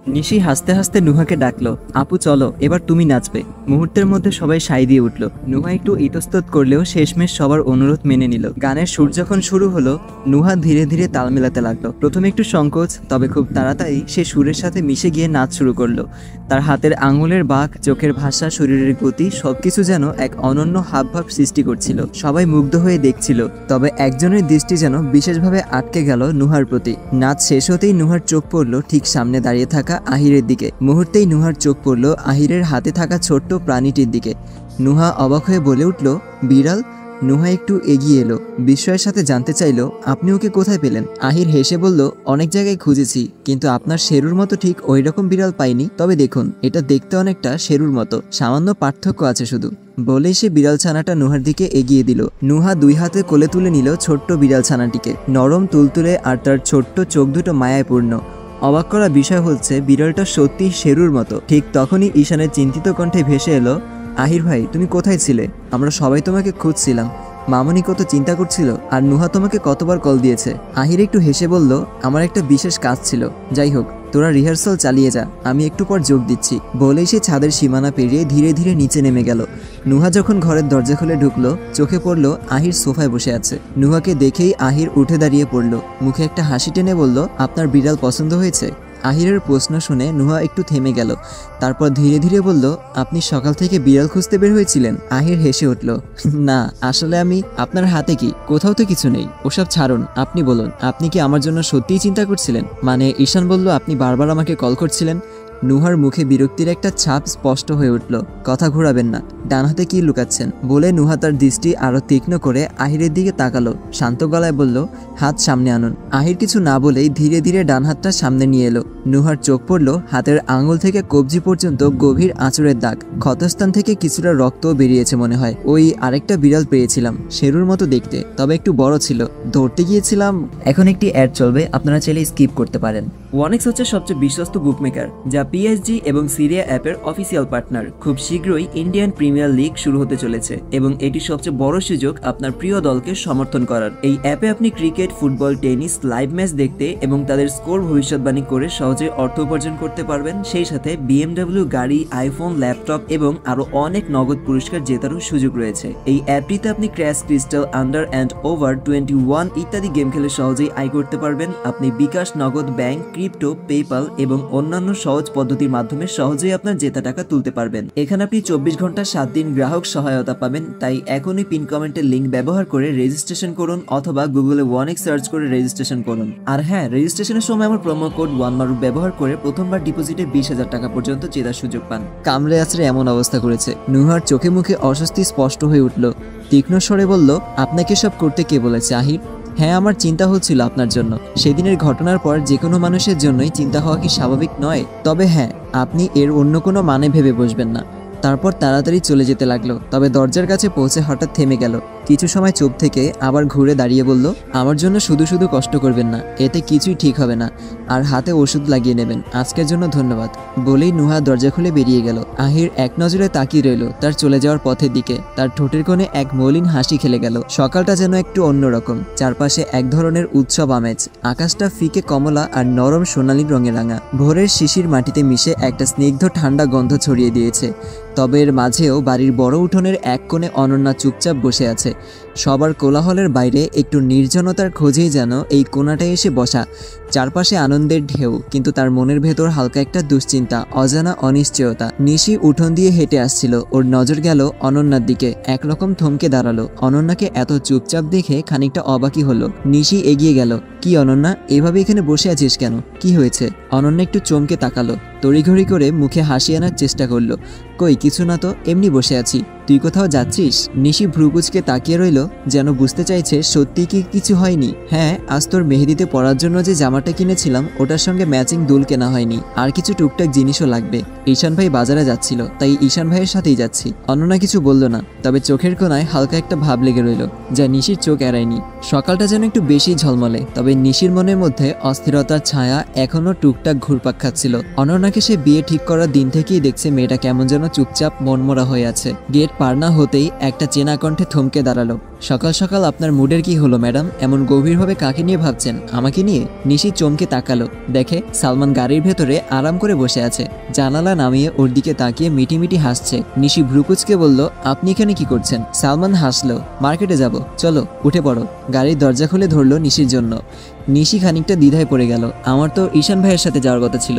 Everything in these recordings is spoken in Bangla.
নিশি হাসতে হাসতে নুহাকে ডাকলো, আপু চলো এবার তুমি নাচবে। মুহূর্তের মধ্যে সবাই সাই দিয়ে উঠল। নুহা একটু ইতস্তত করলেও শেষমেশ সবার অনুরোধ মেনে নিল। গানের সুর যখন শুরু হলো, নুহা ধীরে ধীরে তাল মেলাতে লাগলো। প্রথমে একটু সংকোচ, তবে খুব তাড়াতাড়ি সে সুরের সাথে মিশে গিয়ে নাচ শুরু করলো। তার হাতের আঙুলের বাঁক, চোখের ভাষা, শরীরের গতি সবকিছু যেন এক অনন্য হাবভাব সৃষ্টি করছিল। সবাই মুগ্ধ হয়ে দেখছিল, তবে একজনের দৃষ্টি যেন বিশেষভাবে আটকে গেল নুহার প্রতি। নাচ শেষ হতেই নুহার চোখ পড়ল ঠিক সামনে দাঁড়িয়ে থাকা আহিরের দিকে। মুহূর্তেই নুহার চোখ পড়ল আহিরের হাতে থাকা ছোট্ট প্রাণীটির দিকে। নুহা অবাক হয়ে বলে উঠল, বিড়াল? নুহা একটু এগিয়ে এলো, বিস্ময়ের সাথে জানতে চাইল, আপনি ওকে কোথায় পেলেন? আহির হেসে বলল, অনেক জায়গায় খুঁজেছি, কিন্তু আপনার শেরুর মতো ঠিক ওই রকম বিড়াল পাইনি। তবে দেখুন, এটা দেখতে অনেকটা শেরুর মতো, সামান্য পার্থক্য আছে শুধু। বলেই সে বিড়াল ছানাটা নুহার দিকে এগিয়ে দিল। নুহা দুই হাতে কোলে তুলে নিল ছোট্ট বিড়াল ছানাটিকে, নরম তুলতুলে আর তার ছোট্ট চোখ দুটো মায়ায় পূর্ণ। অবাক করা বিষয় হচ্ছে, বিড়ালটা সত্যি শেরুর মতো। ঠিক তখনই ঈশানের চিন্তিত কণ্ঠে ভেসে এলো, আহির ভাই তুমি কোথায় ছিলে? আমরা সবাই তোমাকে খুঁজছিলাম। মামনি কত চিন্তা করছিল, আর নুহা তোমাকে কতবার কল দিয়েছে। আহির একটু হেসে বলল, আমার একটা বিশেষ কাজ ছিল। যাই হোক, তোরা রিহার্সাল চালিয়ে যা, আমি একটু পর যোগ দিচ্ছি। বলেই সে ছাদের সীমানা পেরিয়ে ধীরে ধীরে নিচে নেমে গেল। নুহা যখন ঘরের দরজা খুলে ঢুকলো, চোখে পড়ল আহির সোফায় বসে আছে। নুহাকে দেখেই আহির উঠে দাঁড়িয়ে পড়ল, মুখে একটা হাসি টেনে বলল, আপনার বিড়াল পছন্দ হয়েছে? আহিরের প্রশ্ন শুনে নুহা একটু থেমে গেল, তারপর ধীরে ধীরে বলল, আপনি সকাল থেকে বিড়াল খুঁজতে বের হয়েছিলেন? আহির হেসে উঠল, না আসলে আমি। আপনার হাতে কি? কোথাও তো কিছু নেই, ওসব ছাড়ুন, আপনি বলুন, আপনি কি আমার জন্য সত্যিই চিন্তা করছিলেন? মানে ঈশান বলল আপনি বারবার আমাকে কল করছিলেন। নুহার মুখে বিরক্তির একটা ছাপ স্পষ্ট হয়ে উঠল, কথা ঘোরাবেন না, ডান হাতে কি লুকাচ্ছেন? বলে নুহা তার দৃষ্টি আরো তীক্ষ্ণ করে আহিরের দিকে তাকালো, শান্ত গলায় বলল, হাত সামনে আনুন। আহির কিছু না বলেই ধীরে ধীরে ডান হাতটা সামনে নিয়ে এলো। নুহার চোখ পড়ল হাতের আঙুল থেকে কবজি পর্যন্ত গভীর আঁচড়ের দাগ, ক্ষতস্থান থেকে কিছুটা রক্তও বেরিয়েছে মনে হয়। ওই আরেকটা বিড়াল পেয়েছিলাম, শেরুর মতো দেখতে, তবে একটু বড় ছিল, ধরতে গিয়েছিলাম। এখন একটি অ্যাড চলবে, আপনারা চাইলে স্কিপ করতে পারেন। ওয়ানেক্স হচ্ছে সবচেয়ে বিশ্বস্ত বুকমেকার, যা পিএসজি এবং সিরিয়া অ্যাপের অফিসিয়াল পার্টনার। খুব শীঘ্রই ইন্ডিয়ান প্রিমিয়ার লিগ শুরু হতে চলেছে এবং এটি সবচেয়ে বড় সুযোগ আপনার প্রিয় দলকে সমর্থন করার। এই অ্যাপে আপনি cricket, football, tennis live match দেখতে এবং তাদের স্কোর ভবিষ্যৎবাণী করে সহজে অর্থ উপার্জন করতে পারবেন। সেই সাথে বিএমডব্লিউ গাড়ি, আইফোন, ল্যাপটপ এবং আরো অনেক নগদ পুরস্কার জেতারও সুযোগ রয়েছে। এই অ্যাপটিতে আপনি crash, crystal, under and over 21 ইত্যাদি গেম খেলে সহজেই আয় করতে পারবেন। আপনি বিকাশ, নগদ, ব্যাংক, ক্রিপ্টো, পেপাল এবং অন্যান্য সহজ পদ্ধতির মাধ্যমে সহজেই আপনার জেতা টাকা তুলতে পারবেন। এখানে আপনি 24 ঘন্টা 7 দিন গ্রাহক সহায়তা পাবেন। তাই এখনই পিন কমেন্টের লিঙ্ক ব্যবহার করে রেজিস্ট্রেশন করুন অথবা গুগলে ওয়ানেক্স সার্চ করে রেজিস্ট্রেশন করুন। আর হ্যাঁ, রেজিস্ট্রেশনের সময় আমার প্রোমো কোড ওয়ানমারুফ ব্যবহার করে প্রথমবার ডিপোজিটে 20,000 টাকা পর্যন্ত জেতার সুযোগ পান। কামড়ে আছড়ে এমন অবস্থা করেছে। নুহার চোখে মুখে অস্বস্তি স্পষ্ট হয়ে উঠল। তীক্ষ্ণ স্বরে বলল, আপনাকে সব করতে কে বলেছে আহির? হ্যাঁ, আমার চিন্তা হচ্ছিল আপনার জন্য। সেদিনের ঘটনার পর যে কোনো মানুষের জন্যই চিন্তা হওয়া কি স্বাভাবিক নয়? তবে হ্যাঁ, আপনি এর অন্য কোনো মানে ভেবে বসবেন না। তারপর তাড়াতাড়ি চলে যেতে লাগলো, তবে দরজার কাছে পৌঁছে হঠাৎ থেমে গেল। কিছু সময় চুপ থেকে আবার ঘুরে দাঁড়িয়ে বলল, আমার জন্য শুধু শুধু কষ্ট করবেন না, এতে কিছুই ঠিক হবে না, আর হাতে ওষুধ লাগিয়ে নেবেন। আজকের জন্য ধন্যবাদ। বলেই নুহা দরজা খুলে বেরিয়ে গেল। আহির এক নজরে তাকিয়ে রইল তার চলে যাওয়ার পথের দিকে। তার ঠোঁটের কোণে এক মলিন হাসি খেলে গেল। সকালটা যেন একটু অন্যরকম, চারপাশে এক ধরনের উৎসব আমেজ। আকাশটা ফিকে কমলা আর নরম সোনালী রঙে রাঙা। ভোরের শিশির মাটিতে মিশে একটা স্নিগ্ধ ঠান্ডা গন্ধ ছড়িয়ে দিয়েছে। তবে এর মাঝেও বাড়ির বড় উঠোনের এক কোণে অনন্যা চুপচাপ বসে আছে। সবার কোলাহলের বাইরে একটু নির্জনতার খোঁজেই যেন এই কোণাটায় এসে বসা। চারপাশে আনন্দের ঢেউ, কিন্তু তার মনের ভেতর হালকা একটা দুশ্চিন্তা, অজানা অনিশ্চয়তা। নিশি উঠোন দিয়ে হেঁটে আসছিল, ওর নজর গেল অনন্যার দিকে। একরকম থমকে দাঁড়ালো। অনন্যাকে এত চুপচাপ দেখে খানিকটা অবাকই হলো। নিশি এগিয়ে গেল। কি অনন্যা, এভাবে এখানে বসে আছিস কেন? কি হয়েছে? অনন্যা একটু চমকে তাকালো, তড়িঘড়ি করে মুখে হাসি আনার চেষ্টা করলো। কই কিছু না তো, এমনি বসে আছি। তুই কোথাও যাচ্ছিস? নিশি ভ্রুকুচকে তাকিয়ে রইল, যেন বুঝতে চাইছে সত্যি কি কিছু হয়নি। হ্যাঁ, আজ তোর মেহেদিতে পরার জন্য যে জামাটা কিনেছিলাম ওটার সঙ্গে ম্যাচিং দুল কেনা হয়নি, আর কিছু টুকটাক জিনিসও লাগবে। ঈশান ভাই বাজারে যাচ্ছিল, তাই ঈশান ভাইয়ের সাথেই যাচ্ছি। অনন্যা কিছু বলল না, তবে চোখের কোণায় হালকা একটা ভাব লেগে রইল, যা নিশির চোখ এড়ায়নি। সকালটা যেন একটু বেশি ঝলমলে, তবে নিশির মনের মধ্যে অস্থিরতার ছায়া এখনো টুকটাক ঘুরপাক খাচ্ছিল। অনন্যাকে সে বিয়ে ঠিক করার দিন থেকেই দেখছে মেয়েটা কেমন যেন চুপচাপ মনমরা হয়ে আছে। গেট পার না হতেই একটা চেনা কণ্ঠে থমকে দাঁড়ালো। সকাল সকাল আপনার মুডের কি হলো ম্যাডাম? এমন গভীরভাবে কাকে নিয়ে ভাবছেন? আমাকে নিয়ে? নিশি চমকে তাকালো, দেখে সালমান গাড়ির ভেতরে আরাম করে বসে আছে। জানালা নামিয়ে ওর দিকে তাকিয়ে মিটিমিটি হাসছে। নিশি ভ্রুকুচকে বলল, আপনি এখানে কি করছেন? সালমান হাসলো, মার্কেটে যাব, চলো উঠে পড়ো। গাড়ির দরজা খুলে ধরলো নিশির জন্য। নিশি খানিকটা দ্বিধায় পড়ে গেল। আমার তো ঈশান ভাইয়ের সাথে যাওয়ার কথা ছিল।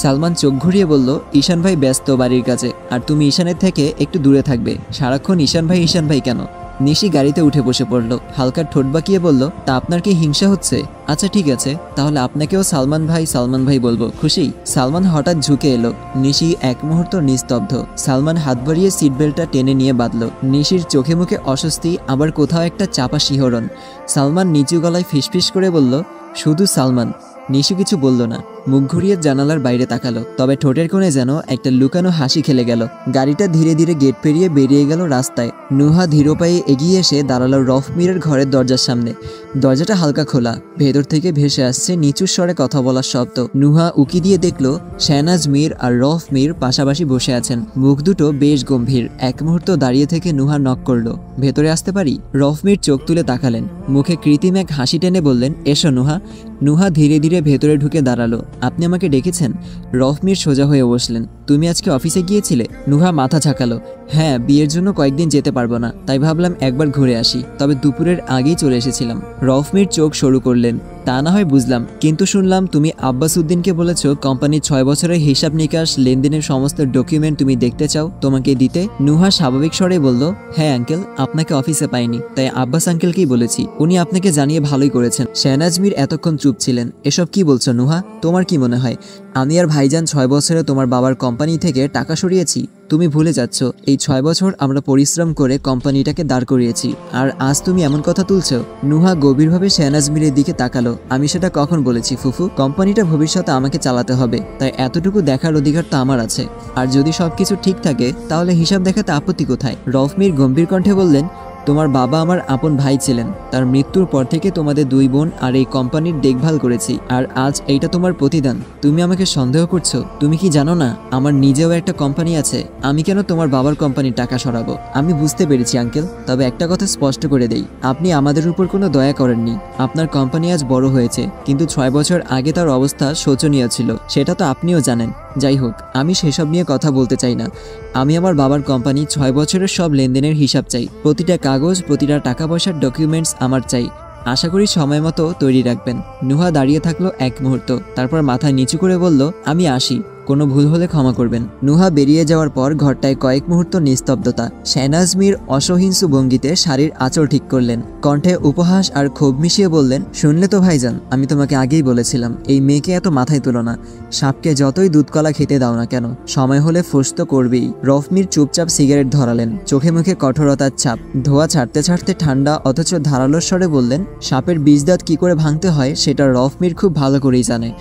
সালমান চোখ ঘুরিয়ে বলল, ঈশান ভাই ব্যস্ত বাড়ির কাছে, আর তুমি ঈশানের থেকে একটু দূরে থাকবে। সারাক্ষণ ঈশান ভাই কেন? নিশি গাড়িতে উঠে বসে পড়ল, হালকা ঠোঁট বাঁকিয়ে বলল, তা আপনার কি হিংসা হচ্ছে? আচ্ছা ঠিক আছে, তাহলে আপনাকেও সালমান ভাই বলবো, খুশি? সালমান হঠাৎ ঝুঁকে এলো। নিশি এক মুহূর্ত নিস্তব্ধ। সালমান হাত বাড়িয়ে সিট বেল্টটা টেনে নিয়ে বাঁধল। নিশির চোখে মুখে অস্বস্তি, আবার কোথাও একটা চাপা শিহরণ। সালমান নিচু গলায় ফিসফিস করে বলল, শুধু সালমান। নিশি কিছু বলল না, মুখ ঘুরিয়ে জানালার বাইরে তাকালো, তবে ঠোঁটের কোণে যেন একটা লুকানো হাসি খেলে গেল। গাড়িটা ধীরে ধীরে গেট পেরিয়ে বেরিয়ে গেল রাস্তায়। নুহা ধীর পায়ে এগিয়ে এসে দাঁড়ালো রফমিরের ঘরের দরজার সামনে। দরজাটা হালকা খোলা, ভেতর থেকে ভেসে আসছে নিচু স্বরে কথা বলার শব্দ। নুহা উকি দিয়ে দেখলো শাহনাজ মীর আর রফ মীর পাশাপাশি বসে আছেন, মুখ দুটো বেশ গম্ভীর। এক মুহূর্ত দাঁড়িয়ে থেকে নুহা নক করলো, ভেতরে আসতে পারি? রফ মীর চোখ তুলে তাকালেন, মুখে কৃত্রিম এক হাসি টেনে বললেন, এসো নুহা। নুহা ধীরে ধীরে ভেতরে ঢুকে দাঁড়ালো। আপনি আমাকে ডেকেছেন? রফ মীর সোজা হয়ে বসলেন। তুমি আজকে অফিসে গিয়েছিলে? নুহা মাথা ঝাঁকালো, হ্যাঁ, বিয়ের জন্য কয়েকদিন যেতে পারবো না, তাই ভাবলাম একবার ঘুরে আসি, তবে দুপুরের আগেই চলে এসেছিলাম। রফ মীর চোখ সরু করলেন, তা না হয় বুঝলাম, কিন্তু শুনলাম তুমি আব্বাস উদ্দিনকে বলেছো কোম্পানির 6 বছরের হিসাব নিকাশ লেনদেনের সমস্ত ডকুমেন্ট তুমি দেখতে চাও, তোমাকে দিতে। নুহা স্বাভাবিক স্বরে বলল, হ্যাঁ আঙ্কেল, আপনাকে অফিসে পাইনি, তাই আব্বাস আঙ্কেলকেই বলেছি, উনি আপনাকে জানিয়ে ভালোই করেছেন। শাহনাজ মীর এতক্ষণ চুপ ছিলেন। এসব কি বলছো নুহা? তোমার কি মনে হয় আমি আর ভাইজান 6 বছরে তোমার বাবার কোম্পানি থেকে টাকা সরিয়েছি? তুমি ভুলে যাচ্ছ, এই 6 বছর আমরা পরিশ্রম করে কোম্পানিটাকে দাঁড় করিয়েছি, আর আজ তুমি এমন কথা তুলছো? নুহা গভীরভাবে শাহনাজ মীরের দিকে তাকালো। আমি সেটা কখন বলেছি ফুফু? কোম্পানিটা ভবিষ্যতে আমাকে চালাতে হবে, তাই এতটুকু দেখার অধিকার তো আমার আছে। আর যদি সবকিছু ঠিক থাকে তাহলে হিসাব দেখাতে আপত্তি কোথায়? রফ মীর গম্ভীর কণ্ঠে বললেন, তোমার বাবা আমার আপন ভাই ছিলেন, তার মৃত্যুর পর থেকে তোমাদের 2 বোন আর এই কোম্পানির দেখভাল করেছি, আর আজ এইটা তোমার প্রতিদান। তুমি আমাকে সন্দেহ করছো? তুমি কি জানো না আমার নিজেও একটা কোম্পানি আছে? আমি কেন তোমার বাবার কোম্পানির টাকা সরাবো? আমি বুঝতে পেরেছি আঙ্কেল, তবে একটা কথা স্পষ্ট করে দেই, আপনি আমাদের উপর কোনো দয়া করেননি। আপনার কোম্পানি আজ বড় হয়েছে, কিন্তু 6 বছর আগে তার অবস্থা শোচনীয় ছিল, সেটা তো আপনিও জানেন। যাই হোক, আমি সেসব নিয়ে কথা বলতে চাই না। আমি আমার বাবার কোম্পানি 6 বছরের সব লেনদেনের হিসাব চাই, প্রতিটা কাগজ, প্রতিটা টাকা পয়সার ডকুমেন্টস আমার চাই। আশা করি সময় মতো তৈরি রাখবেন। নুহা দাঁড়িয়ে থাকলো এক মুহূর্ত, তারপর মাথা নিচু করে বলল, আমি আসি, কোনো ভুল হলে ক্ষমা করবেন। নুহা বেরিয়ে যাওয়ার পর ঘরটায় কয়েক মুহূর্ত নিস্তব্ধতা। শাহনাজ মীর অসহিংসু ভঙ্গিতে শাড়ির আঁচল ঠিক করলেন, কণ্ঠে উপহাস আর ক্ষোভ মিশিয়ে বললেন, শুনলে তো ভাইজান, আমি তোমাকে আগেই বলেছিলাম এই মেয়েকে এত মাথায় তুলো না। সাপকে যতই দুধকলা খেতে দাও না কেন, সময় হলে ফোঁস তো করবেই। রফ মীর চুপচাপ সিগারেট ধরালেন, চোখে মুখে কঠোরতার ছাপ। ধোয়া ছাড়তে ছাড়তে ঠান্ডা অথচ ধারালো স্বরে বললেন, সাপের বীজদাঁত কি করে ভাঙতে হয় সেটা রফ মীর খুব ভালো করেই জানে।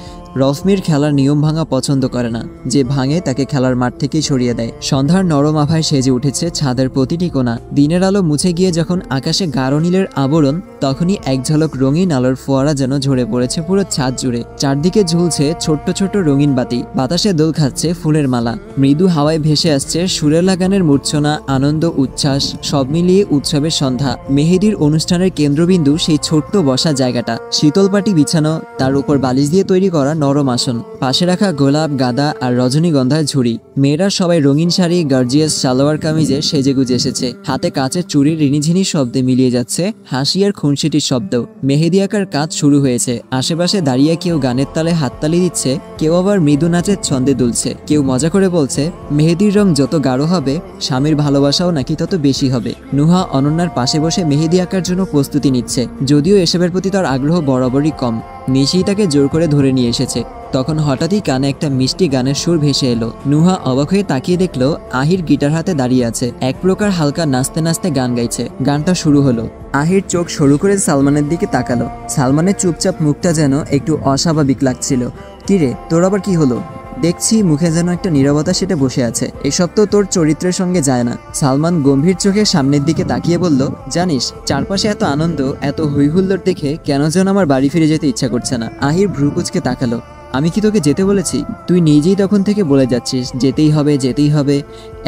রফ মীর খেলার নিয়ম ভাঙা পছন্দ করে না, যে ভাঙে তাকে খেলার মাঠ থেকেই সরিয়ে দেয়। সন্ধ্যার নরম আভায় সেজে উঠেছে ছাদের প্রতিটি কোণা। দিনের আলো মুছে গিয়ে যখন আকাশে গাঢ় নীলের আবরণ, তখনই এক ঝলক রঙিন আলোর ফোয়ারা যেন ঝরে পড়েছে পুরো ছাদ জুড়ে। চারদিকে ঝুলছে ছোট্ট ছোট্ট রঙিন বাতি, বাতাসে দোল খাচ্ছে ফুলের মালা, মৃদু হাওয়ায় ভেসে আসছে সুরেলা গানের মূর্ছনা, আনন্দ উচ্ছ্বাস, সব মিলিয়ে উৎসবের সন্ধ্যা। মেহেদির অনুষ্ঠানের কেন্দ্রবিন্দু সেই ছোট্ট বসা জায়গাটা, শীতল পাটি বিছানো, তার উপর বালিশ দিয়ে তৈরি করা নরম আসন, পাশে রাখা গোলাপ, গাঁদা আর রজনীগন্ধার ঝুড়ি। মেয়েরা সবাই রঙিন শাড়ি, গার্জিয়াস সালোয়ার কামিজে সেজেগুজে এসেছে। হাতে কাচের চুড়ির রিনিঝিনি শব্দে মিলিয়ে যাচ্ছে হাসি আর খুনসিটির শব্দ। মেহেদি আঁকার কাজ শুরু হয়েছে। আশেপাশে দাঁড়িয়ে কেউ গানের তালে হাততালি দিচ্ছে, কেউ আবার মৃদু নাচের ছন্দে দুলছে। কেউ মজা করে বলছে, মেহেদির রং যত গাঢ় হবে, স্বামীর ভালোবাসাও নাকি তত বেশি হবে। নুহা অনন্যার পাশে বসে মেহেদি আঁকার জন্য প্রস্তুতি নিচ্ছে, যদিও এসবের প্রতি তার আগ্রহ বরাবরই কম। নিশি তাকে জোর করে ধরে নিয়ে এসেছে। তখন হঠাৎই কানে একটা মিষ্টি গানের সুর ভেসে এলো। নুহা অবাক হয়ে তাকিয়ে দেখলো আহির গিটার হাতে দাঁড়িয়ে আছে, এক প্রকার হালকা নাচতে নাচতে গান গাইছে। গানটা শুরু হলো। আহির চোখ সরু করে সালমানের দিকে তাকালো। সালমানের চুপচাপ মুখটা যেন একটু অস্বাভাবিক লাগছিল। কিরে, তোর আবার কি হলো? দেখছি মুখে যেন একটা নীরবতা সেটা বসে আছে। এসব তো তোর চরিত্রের সঙ্গে যায় না। সালমান গম্ভীর চোখে সামনের দিকে তাকিয়ে বলল, জানিস, চারপাশে এত আনন্দ, এত হৈহুল্লোড় দেখে কেন যেন আমার বাড়ি ফিরে যেতে ইচ্ছা করছে না। আহির ভ্রু কুঁচকে তাকালো। আমি কি তোকে যেতে বলেছি? তুই নিজেই তখন থেকে বলে যাচ্ছিস যেতেই হবে যেতেই হবে,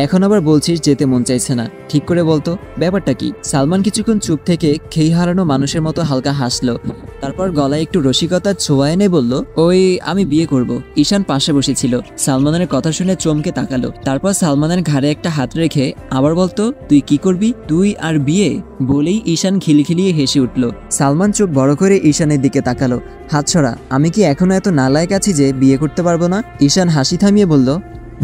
এখন আবার বলছিস যেতে মন চাইছে না। ঠিক করে বলতো ব্যাপারটা কি? সালমান কিছুক্ষণ চুপ থেকে খেই হারানো মানুষের মতো হালকা হাসলো, তারপর গলায় একটু রসিকতার ছোঁয়া এনে বলল, ওই আমি বিয়ে করব। ঈশান পাশে বসেছিল, সালমানের কথা শুনে চমকে তাকালো, তারপর সালমানের ঘাড়ে একটা হাত রেখে আবার বলতো, তুই কি করবি? তুই আর বিয়ে? বলেই ঈশান খিলখিলিয়ে হেসে উঠল। সালমান চোখ বড় করে ঈশানের দিকে তাকালো। হাত ছড়া, আমি কি এখনো এত নালায়েক আছি যে বিয়ে করতে পারবো না? ঈশান হাসি থামিয়ে বলল,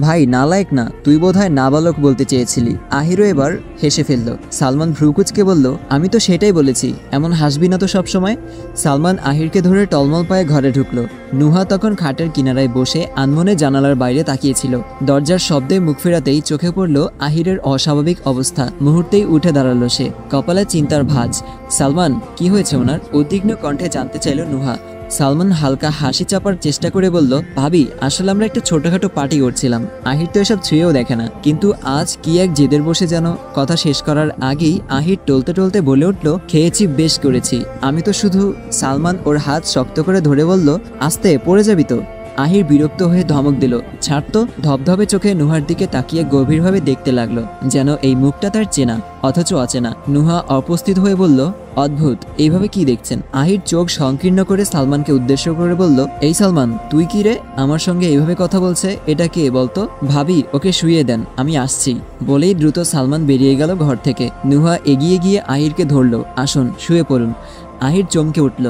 ভাই নালায়েক না, তুই বোধহয় নাবালক বলতে চেয়েছিলি। আহিরও এবার হেসে ফেলল। সালমান ভ্রুকুচকে বলল, আমি তো সেটাই বলেছি, এমন হাসবি না তো সবসময়। সালমান আহিরকে ধরে টলমল পায়ে ঘরে ঢুকলো। নুহা তখন খাটের কিনারায় বসে আনমনে জানালার বাইরে তাকিয়েছিল। দরজার শব্দে মুখ ফেরাতেই চোখে পড়ল আহিরের অস্বাভাবিক অবস্থা। মুহূর্তেই উঠে দাঁড়ালো সে, কপালে চিন্তার ভাঁজ। সালমান, কি হয়েছে ওনার? উদ্বিগ্ন কণ্ঠে জানতে চাইল নুহা। সালমান হালকা হাসি চাপার চেষ্টা করে বলল, ভাবি আসলে আমরা একটা ছোটখাটো পার্টি করছিলাম। আহির তো এসব ছুঁয়েও দেখে না, কিন্তু আজ কি এক জেদের বসে যেন। কথা শেষ করার আগেই আহির টলতে টলতে বলে উঠল, খেয়েছি, বেশ করেছি। আমি তো শুধু। সালমান ওর হাত শক্ত করে ধরে বলল, আস্তে, পড়ে যাবি তো। আহির বিরক্ত হয়ে ধমক দিল, ছাড়তো। ধবধবে চোখে নুহার দিকে তাকিয়ে গভীরভাবে দেখতে লাগলো, যেন এই মুখটা তার চেনা অথচ অচেনা। নুহা অপ্রস্তুত হয়ে বলল, অদ্ভুত, এইভাবে কি দেখছেন? আহির চোখ সংকীর্ণ করে সালমানকে উদ্দেশ্য করে বলল, এই সালমান, তুই কি রে? আমার সঙ্গে এইভাবে কথা বলছে, এটা কে বলতো? ভাবি, ওকে শুইয়ে দেন, আমি আসছি। বলেই দ্রুত সালমান বেরিয়ে গেল ঘর থেকে। নুহা এগিয়ে গিয়ে আহিরকে ধরল, আসুন, শুয়ে পড়ুন। আহির চমকে উঠল,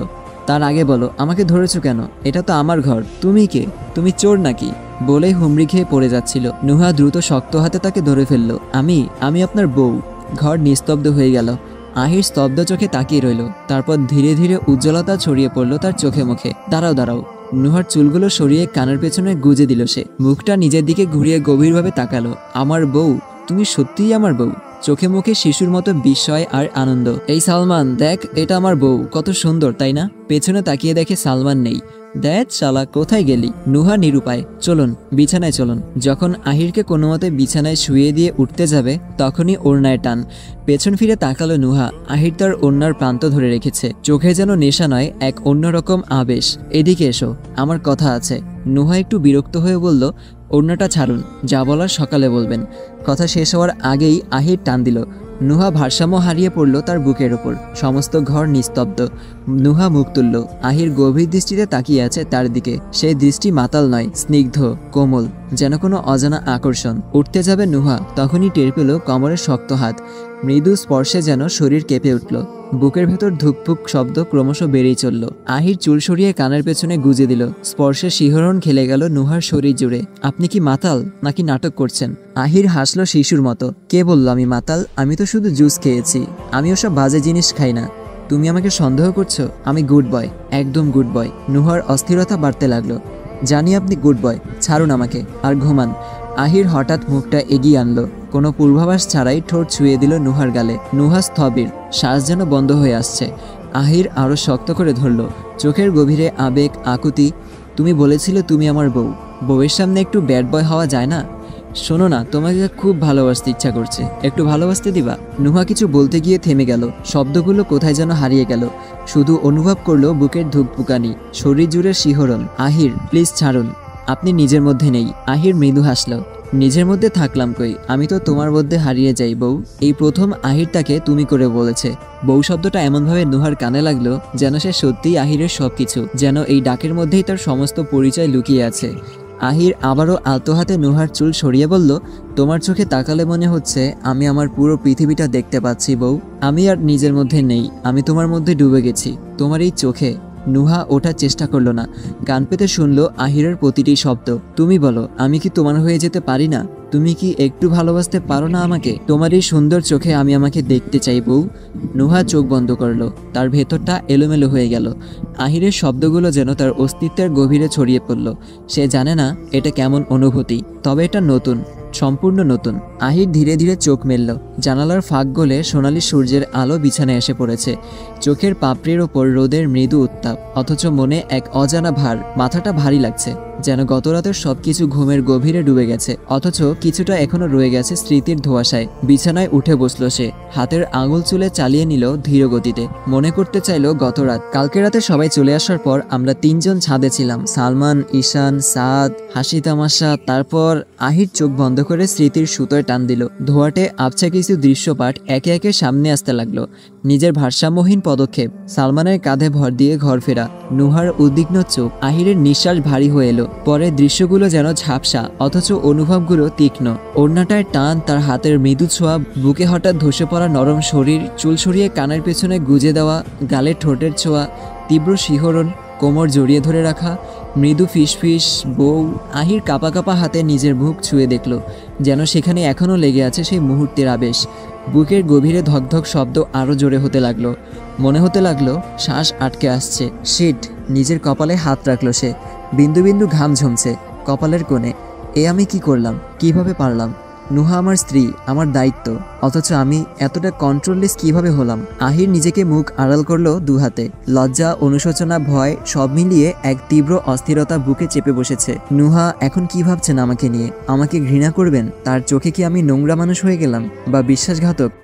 তার আগে বলো, আমাকে ধরেছো কেন? এটা তো আমার ঘর। তুমি কে? তুমি চোর নাকি? বলেই হুমড়ি খেয়ে পড়ে যাচ্ছিল। নুহা দ্রুত শক্ত হাতে তাকে ধরে ফেলল। আমি আপনার বউ। ঘর নিস্তব্ধ হয়ে গেল। আহির স্তব্ধ চোখে তাকিয়ে রইল, তারপর ধীরে ধীরে উজ্জ্বলতা ছড়িয়ে পড়ল তার চোখে মুখে। দাঁড়াও দাঁড়াও। নুহার চুলগুলো সরিয়ে কানের পেছনে গুজে দিল সে। মুখটা নিজের দিকে ঘুরিয়ে গভীরভাবে তাকালো। আমার বউ? তুমি সত্যিই আমার বউ? চোখে মুখে শিশুর মতো বিস্ময় আর আনন্দ। এই সালমান, দেখ, এটা আমার বউ, কত সুন্দর তাই না? পেছনে তাকিয়ে দেখে সালমান নেই। দেখ শালা, কোথায় গেলি? নুহা নিরুপায়। চলুন, বিছানায় চলুন। যখন আহিরকে কোনো মতে বিছানায় শুয়ে দিয়ে উঠতে যাবে, তখনই ওড়নায় টান। পেছন ফিরে তাকালো নুহা। আহির তার ওড়নার প্রান্ত ধরে রেখেছে, চোখে যেন নেশা নয়, এক অন্যরকম আবেশ। এদিকে এসো, আমার কথা আছে। নুহা একটু বিরক্ত হয়ে বলল, ওড়নাটা ছাড়ুন, যা বলার সকালে বলবেন। কথা শেষ হওয়ার আগেই আহির টান দিল। নুহা ভারসাম্য হারিয়ে পড়ল তার বুকের ওপর। সমস্ত ঘর নিস্তব্ধ। নুহা মুখ তুলল। আহির গভীর দৃষ্টিতে তাকিয়ে আছে তার দিকে। সেই দৃষ্টি মাতাল নয়, স্নিগ্ধ, কোমল, যেন কোনো অজানা আকর্ষণ। উঠতে যাবে নুহা, তখনই টের পেল কোমরের শক্ত হাত। মৃদু স্পর্শে যেন শরীর কেঁপে উঠল। বুকের ভেতর ধুকপুক শব্দ ক্রমশ বেড়েই চলল। আহির চুল সরিয়ে কানের পেছনে গুজে দিল। স্পর্শে শিহরণ খেলে গেল নুহার শরীর জুড়ে। আপনি কি মাতাল নাকি নাটক করছেন? আহির হাসলো শিশুর মতো। কে বলল আমি মাতাল? আমি তো শুধু জুস খেয়েছি। আমি ওসব বাজে জিনিস খাই না। তুমি আমাকে সন্দেহ করছো? আমি গুড বয়, একদম গুড বয়। নুহার অস্থিরতা বাড়তে লাগলো। জানি আপনি গুড বয়, ছাড়ুন আমাকে আর ঘুমান। আহির হঠাৎ মুখটা এগিয়ে আনলো। কোনো পূর্বাভাস ছাড়াই ঠোঁট ছুঁয়ে দিল নুহার গালে। নুহা স্থবির, শ্বাস যেন বন্ধ হয়ে আসছে। আহির আরো শক্ত করে ধরল, চোখের গভীরে আবেগ, আকুতি। তুমি বলেছিলে তুমি আমার বউ। বউয়ের সামনে একটু ব্যাড বয় হওয়া যায় না? শোনো না, তোমাকে খুব ভালোবাসতে ইচ্ছা করছে, একটু ভালোবাসতে দিবা? নুহা কিছু বলতে গিয়ে থেমে গেল। শব্দগুলো কোথায় যেন হারিয়ে গেল। শুধু অনুভব করলো বুকের ধুকপুকানি, শরীর জুড়ে শিহরণ। আহির, প্লিজ ছাড়ুন, আপনি নিজের মধ্যে নেই। আহির মৃদু হাসল। নিজের মধ্যে থাকলাম কই? আমি তো তোমার মধ্যে হারিয়ে যাই বউ। এই প্রথম আহির তাকে তুমি করে বলেছে। বউ শব্দটা এমনভাবে নুহার কানে লাগলো যেন সে সত্যিই আহিরের সবকিছু, যেন এই ডাকের মধ্যেই তার সমস্ত পরিচয় লুকিয়ে আছে। আহির আবারও আলতো হাতে নুহার চুল সরিয়ে বলল, তোমার চোখে তাকালে মনে হচ্ছে আমি আমার পুরো পৃথিবীটা দেখতে পাচ্ছি বউ। আমি আর নিজের মধ্যে নেই, আমি তোমার মধ্যে ডুবে গেছি, তোমার এই চোখে। নুহা ওঠার চেষ্টা করলো না, কান পেতে শুনলো আহিরের প্রতিটি শব্দ। তুমি বলো, আমি কি তোমার হয়ে যেতে পারি না? তুমি কি একটু ভালোবাসতে পারো না আমাকে? তোমার এই সুন্দর চোখে আমি আমাকে দেখতে চাই বউ। নুহা চোখ বন্ধ করলো, তার ভেতরটা এলোমেলো হয়ে গেল। আহিরের শব্দগুলো যেন তার অস্তিত্বের গভীরে ছড়িয়ে পড়ল। সে জানে না এটা কেমন অনুভূতি, তবে এটা নতুন, সম্পূর্ণ নতুন। আহির ধীরে ধীরে চোখ মেলল। জানালার ফাঁক গলে সোনালি সূর্যের আলো বিছানায় এসে পড়েছে। চোখের পাপড়ির ওপর রোদের মৃদু উত্তাপ, অথচ মনে এক অজানা ভার। মাথাটা ভারী লাগছে, যেন গতরাতের সবকিছু ঘুমের গভীরে ডুবে গেছে, অথচ কিছুটা এখনো রয়ে গেছে স্মৃতির ধোঁয়াশায়। বিছানায় উঠে বসলো সে, হাতের আঙুল চুলে চালিয়ে নিল ধীর গতিতে। মনে করতে চাইলো গতরাত। কালকে রাতে সবাই চলে আসার পর আমরা তিনজন ছাদে ছিলাম, সালমান, ঈশান, সাদ, হাসি তামাশা। তারপর আহির চোখ বন্ধ করে স্মৃতির সুতোয় টান দিল। ধোঁয়াটে আবছা কিছু দৃশ্যপাট একে একে সামনে আসতে লাগলো। নিজের ভারসাম্যহীন পদক্ষেপ, সালমানের কাঁধে ভর দিয়ে ঘর ফেরা, নুহার উদ্বিগ্ন চোখ, আহিরের নিঃশ্বাস ভারী হয়ে এলো। পরের দৃশ্যগুলো যেন ঝাপসা, অথচ অনুভবগুলো তীক্ষ্ণ। ওড়নাটায় টান, তার হাতের মৃদু ছোঁয়া, বুকে হঠাৎ ধসে পড়া নরম শরীর, চুল সরিয়ে কানের পেছনে গুজে দেওয়া, গালের ঠোঁটের ছোঁয়া, তীব্র শিহরণ, কোমর জড়িয়ে ধরে রাখা, মৃদু ফিসফিস, বউ। আহির কাঁপা কাঁপা হাতে নিজের বুক ছুঁয়ে দেখল, যেন সেখানে এখনও লেগে আছে সেই মুহূর্তের আবেশ। বুকের গভীরে ধকধক শব্দ আরও জোরে হতে লাগলো। মনে হতে লাগলো শ্বাস আটকে আসছে। শিট, নিজের কপালে হাত রাখলো সে। বিন্দু বিন্দু ঘাম ঝমছে কপালের কোণে। আমি কি করলাম? কিভাবে পারলাম? নুহা আমার স্ত্রী, আমার দায়িত্ব, অথচ আমি এতটা কন্ট্রোললেস কিভাবে হলাম? আহির নিজেকে মুখ আড়াল করলো দু হাতে। লজ্জা, অনুশোচনা, ভয় সব মিলিয়ে এক তীব্র অস্থিরতা বুকে চেপে বসেছে। নুহা এখন কি ভাবছেন আমাকে নিয়ে? আমাকে ঘৃণা করবেন? তার চোখে কি আমি নোংরা মানুষ হয়ে গেলাম, বা বিশ্বাসঘাতক?